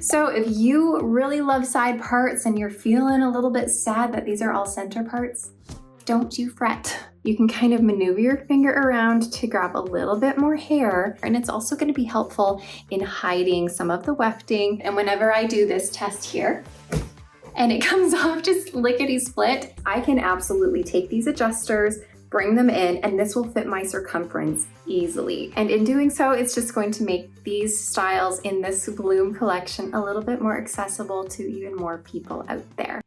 So if you really love side parts and you're feeling a little bit sad that these are all center parts, don't you fret. You can kind of maneuver your finger around to grab a little bit more hair, and it's also going to be helpful in hiding some of the wefting. And whenever I do this test here, and it comes off just lickety-split, I can absolutely take these adjusters, bring them in, and this will fit my circumference easily. And in doing so, it's just going to make these styles in this Bloom collection a little bit more accessible to even more people out there.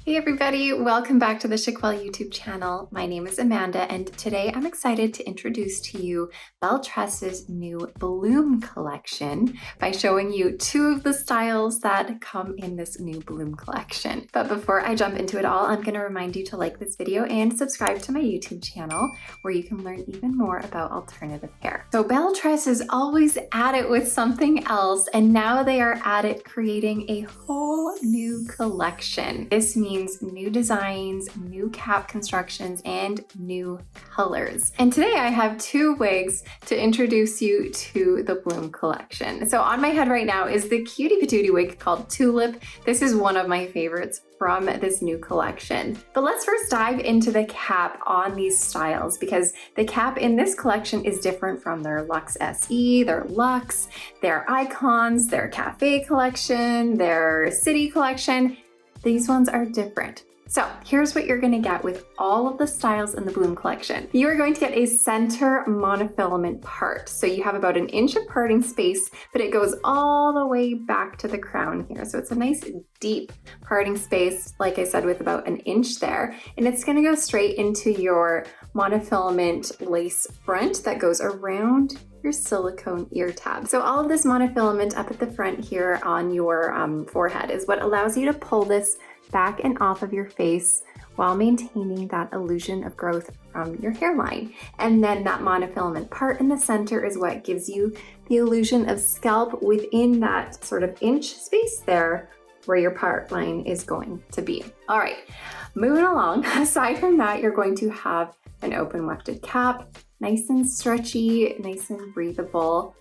Hey everybody, welcome back to the Chiquel YouTube channel. My name is Amanda, and today I'm excited to introduce to you Belle Tress's new Bloom collection by showing you two of the styles that come in this new Bloom collection. But before I jump into it all, I'm going to remind you to like this video and subscribe to my YouTube channel where you can learn even more about alternative hair. So Belle Tress is always at it with something else, and now they are at it creating a whole new collection. This means new designs, new cap constructions, and new colors. And today I have two wigs to introduce you to the Bloom collection. So on my head right now is the cutie patootie wig called Tulip. This is one of my favorites from this new collection. But let's first dive into the cap on these styles, because the cap in this collection is different from their Luxe SE, their Luxe, their Icons, their Cafe collection, their City collection. These ones are different. So here's what you're gonna get with all of the styles in the Bloom collection. You are going to get a center monofilament part. So you have about an inch of parting space, but it goes all the way back to the crown here. So it's a nice deep parting space, like I said, with about an inch there. And it's gonna go straight into your monofilament lace front that goes around your silicone ear tab. So all of this monofilament up at the front here on your forehead is what allows you to pull this back and off of your face while maintaining that illusion of growth from your hairline. And then that monofilament part in the center is what gives you the illusion of scalp within that sort of inch space there where your part line is going to be. All right, moving along. Aside from that, you're going to have an open wefted cap, nice and stretchy, nice and breathable.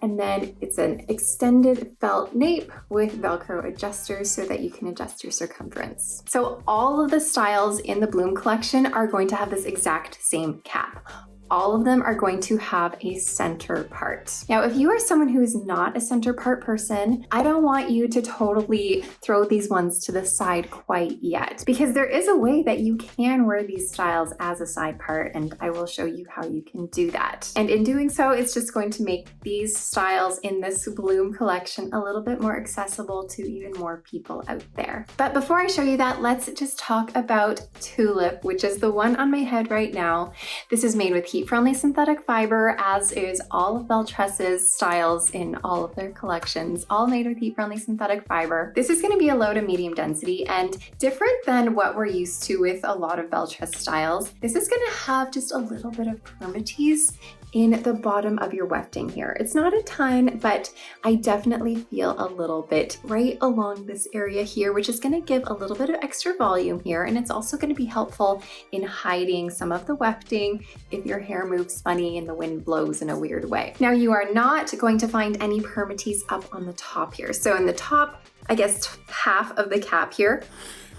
And then it's an extended felt nape with Velcro adjusters so that you can adjust your circumference. So all of the styles in the Bloom collection are going to have this exact same cap. All of them are going to have a center part. Now, if you are someone who is not a center part person, I don't want you to totally throw these ones to the side quite yet, because there is a way that you can wear these styles as a side part, and I will show you how you can do that. And in doing so, it's just going to make these styles in this Bloom collection a little bit more accessible to even more people out there. But before I show you that, let's just talk about Tulip, which is the one on my head right now. This is made with heat-friendly synthetic fiber, as is all of Belle Tress's styles in all of their collections, all made with heat-friendly synthetic fiber. This is going to be a low to medium density, and different than what we're used to with a lot of Belle Tress styles, this is going to have just a little bit of permatease in the bottom of your wefting here. It's not a ton, but I definitely feel a little bit right along this area here, which is gonna give a little bit of extra volume here. And it's also gonna be helpful in hiding some of the wefting if your hair moves funny and the wind blows in a weird way. Now, you are not going to find any permatease up on the top here. So in the top, I guess half of the cap here,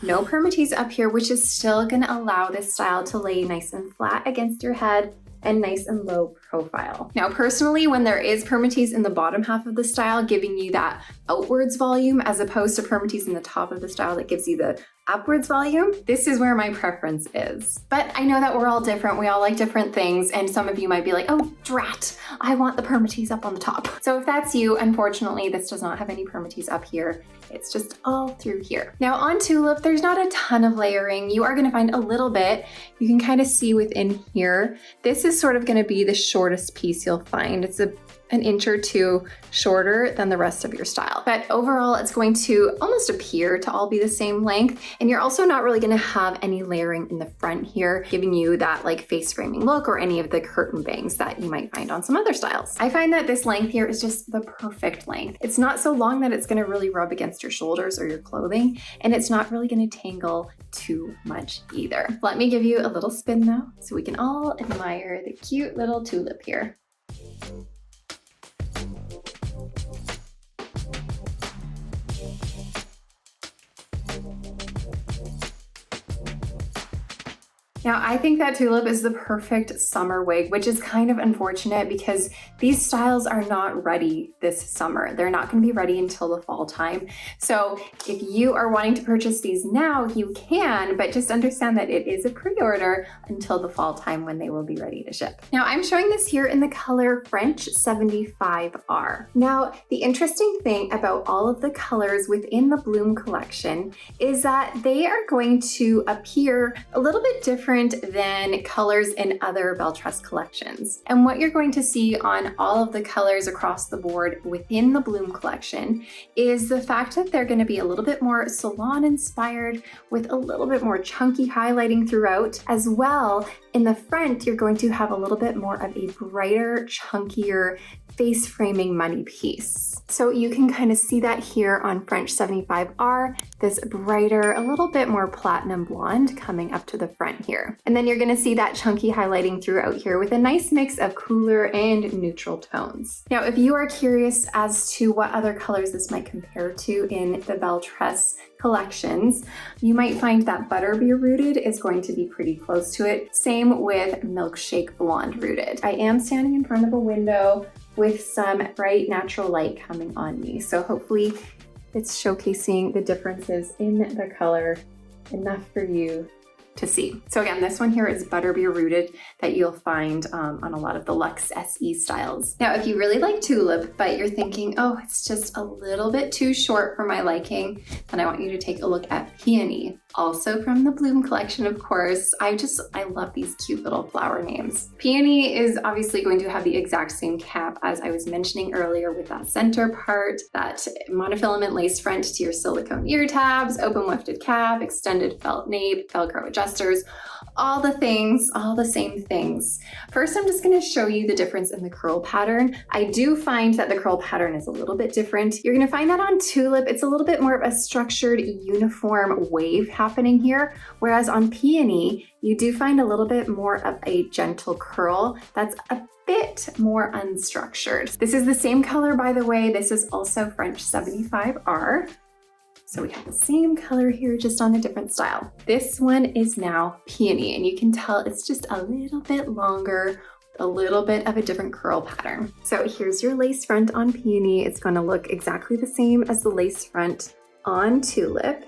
no permatease up here, which is still gonna allow this style to lay nice and flat against your head and nice and low profile. Now, personally, when there is permatease in the bottom half of the style, giving you that outwards volume as opposed to permatease in the top of the style that gives you the upwards volume, this is where my preference is. But I know that we're all different. We all like different things. And some of you might be like, oh, drat, I want the permatease up on the top. So if that's you, unfortunately, this does not have any permatease up here. It's just all through here. Now on Tulip, there's not a ton of layering. You are gonna find a little bit. You can kind of see within here. This is sort of gonna be the shortest piece you'll find. It's an inch or two shorter than the rest of your style. But overall, it's going to almost appear to all be the same length. And you're also not really gonna have any layering in the front here, giving you that like face framing look or any of the curtain bangs that you might find on some other styles. I find that this length here is just the perfect length. It's not so long that it's gonna really rub against your shoulders or your clothing, and it's not really gonna tangle too much either. Let me give you a little spin though, so we can all admire the cute little tulip here. Now, I think that Tulip is the perfect summer wig, which is kind of unfortunate because these styles are not ready this summer. They're not going to be ready until the fall time. So if you are wanting to purchase these now, you can, but just understand that it is a pre-order until the fall time when they will be ready to ship. Now, I'm showing this here in the color French 75R. Now, the interesting thing about all of the colors within the Bloom collection is that they are going to appear a little bit different than colors in other Belle Tress collections. And what you're going to see on all of the colors across the board within the Bloom collection is the fact that they're going to be a little bit more salon inspired with a little bit more chunky highlighting throughout. As well, in the front, you're going to have a little bit more of a brighter, chunkier face framing money piece. So you can kind of see that here on French 75R, this brighter, a little bit more platinum blonde coming up to the front here. And then you're gonna see that chunky highlighting throughout here with a nice mix of cooler and neutral tones. Now, if you are curious as to what other colors this might compare to in the Belle Tress collections, you might find that Butterbeer Rooted is going to be pretty close to it. Same with Milkshake Blonde Rooted. I am standing in front of a window with some bright natural light coming on me. So hopefully it's showcasing the differences in the color enough for you to see. So again, this one here is Butterbeer Rooted that you'll find on a lot of the Luxe SE styles. Now, if you really like Tulip, but you're thinking, oh, it's just a little bit too short for my liking, then I want you to take a look at Peony. Also from the Bloom collection, of course. I love these cute little flower names. Peony is obviously going to have the exact same cap as I was mentioning earlier with that center part, that monofilament lace front to your silicone ear tabs, open wefted cap, extended felt nape, Velcro adjusters, all the things, all the same things. First, I'm just gonna show you the difference in the curl pattern. I do find that the curl pattern is a little bit different. You're gonna find that on Tulip, it's a little bit more of a structured uniform wave happening here, whereas on Peony, you do find a little bit more of a gentle curl that's a bit more unstructured. This is the same color, by the way. This is also French 75R. So we have the same color here, just on a different style. This one is now Peony, and you can tell it's just a little bit longer, a little bit of a different curl pattern. So here's your lace front on Peony. It's gonna look exactly the same as the lace front on Tulip.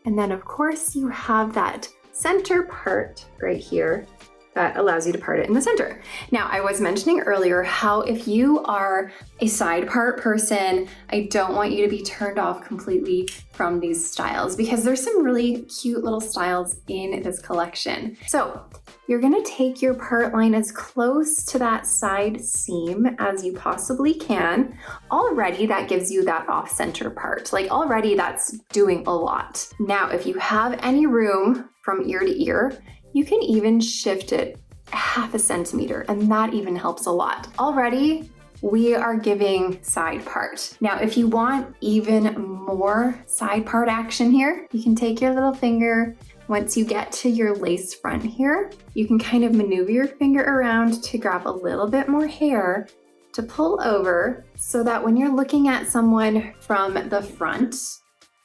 And then of course you have that center part right here that allows you to part it in the center. Now, I was mentioning earlier how if you are a side part person, I don't want you to be turned off completely from these styles because there's some really cute little styles in this collection. So you're gonna take your part line as close to that side seam as you possibly can. Already that gives you that off-center part. Like already that's doing a lot. Now, if you have any room from ear to ear, you can even shift it 1/2 centimeter, and that even helps a lot. Already, we are giving side part. Now, if you want even more side part action here, you can take your little finger. Once you get to your lace front here, you can kind of maneuver your finger around to grab a little bit more hair to pull over so that when you're looking at someone from the front,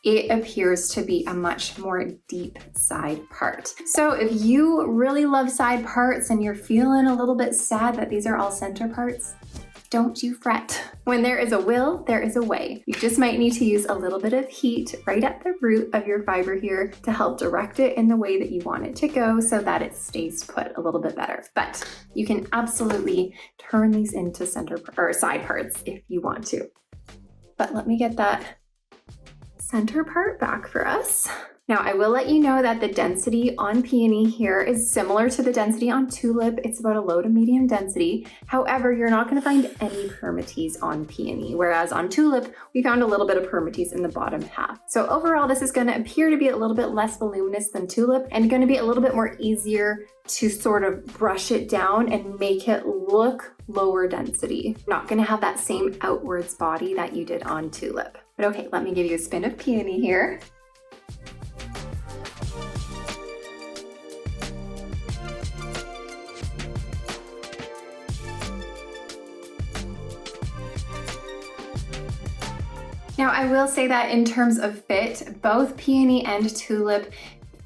it appears to be a much more deep side part. So if you really love side parts and you're feeling a little bit sad that these are all center parts, don't you fret. When there is a will, there is a way. You just might need to use a little bit of heat right at the root of your fiber here to help direct it in the way that you want it to go so that it stays put a little bit better. But you can absolutely turn these into center or side parts if you want to. But let me get that center part back for us. Now, I will let you know that the density on Peony here is similar to the density on Tulip. It's about a low to medium density. However, you're not gonna find any permatease on Peony, whereas on Tulip, we found a little bit of permatease in the bottom half. So overall, this is gonna appear to be a little bit less voluminous than Tulip and gonna be a little bit more easier to sort of brush it down and make it look lower density. Not gonna have that same outwards body that you did on Tulip. But okay, let me give you a spin of Peony here. Now, I will say that in terms of fit, both Peony and Tulip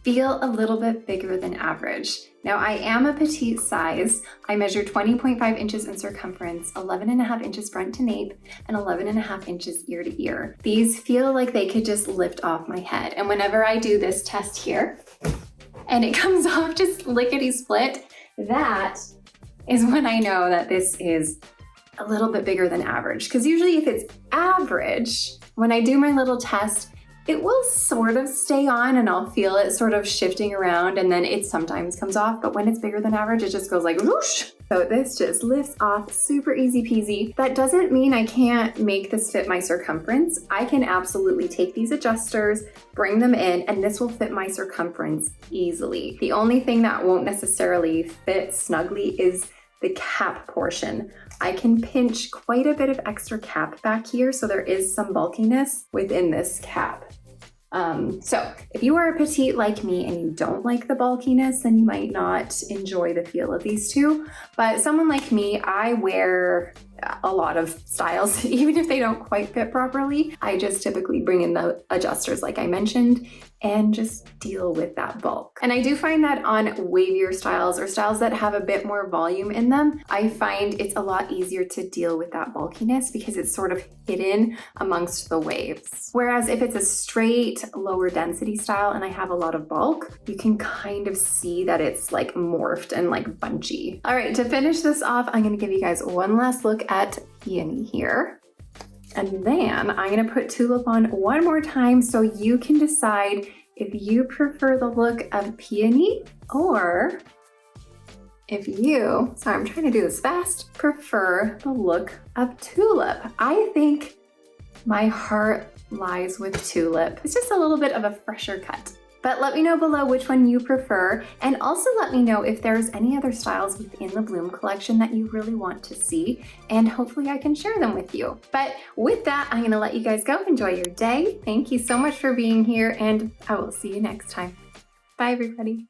feel a little bit bigger than average. Now, I am a petite size. I measure 20.5 inches in circumference, 11.5 inches front to nape, and 11.5 inches ear to ear. These feel like they could just lift off my head. And whenever I do this test here, and it comes off just lickety-split, that is when I know that this is a little bit bigger than average. Because usually if it's average, when I do my little test, it will sort of stay on and I'll feel it sort of shifting around, and then it sometimes comes off, but when it's bigger than average, it just goes like whoosh. So this just lifts off super easy peasy. That doesn't mean I can't make this fit my circumference. I can absolutely take these adjusters, bring them in, and this will fit my circumference easily. The only thing that won't necessarily fit snugly is the cap portion. I can pinch quite a bit of extra cap back here, so there is some bulkiness within this cap. So if you are a petite like me and you don't like the bulkiness, then you might not enjoy the feel of these two. But someone like me, I wear a lot of styles, even if they don't quite fit properly. I just typically bring in the adjusters like I mentioned and just deal with that bulk. And I do find that on wavier styles or styles that have a bit more volume in them, I find it's a lot easier to deal with that bulkiness because it's sort of hidden amongst the waves. Whereas if it's a straight lower density style and I have a lot of bulk, you can kind of see that it's like morphed and like bunchy. All right, to finish this off, I'm gonna give you guys one last look at Peony here. And then I'm gonna put Tulip on one more time so you can decide if you prefer the look of Peony or if you, sorry, I'm trying to do this fast, prefer the look of Tulip. I think my heart lies with Tulip. It's just a little bit of a fresher cut. But let me know below which one you prefer, and also let me know if there's any other styles within the Bloom collection that you really want to see, and hopefully I can share them with you. But with that, I'm gonna let you guys go. Enjoy your day. Thank you so much for being here, and I will see you next time. Bye, everybody.